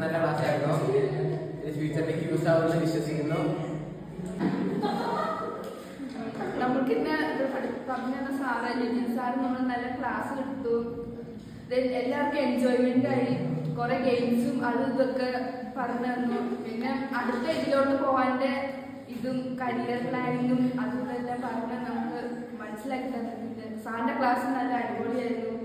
നല്ല ക്ലാസ് ആയിരുന്നു. ഫ്യൂച്ചറിലേക്ക് യൂസ് ആവുമെന്ന് വിശ്വസിക്കുന്നു. നമുക്ക് ഇന്ന് പറഞ്ഞു തന്ന സാറ് ലിജിൻ സാർ നമ്മൾ നല്ല ക്ലാസ് എടുത്തു. എല്ലാവർക്കും എൻജോയ്മെന്റ് ആയി. കുറെ ഗെയിംസും അതും ഇതൊക്കെ പറഞ്ഞു തന്നു. പിന്നെ അടുത്ത ഇതിലോട്ട് പോകാൻ്റെ ഇതും കരിയർ പ്ലാനിങ്ങും അതും എല്ലാം പറഞ്ഞ് നമുക്ക് മനസ്സിലാക്കി തന്നിട്ടുണ്ട്. സാറിന്റെ ക്ലാസ് നല്ല അടിപൊളിയായിരുന്നു.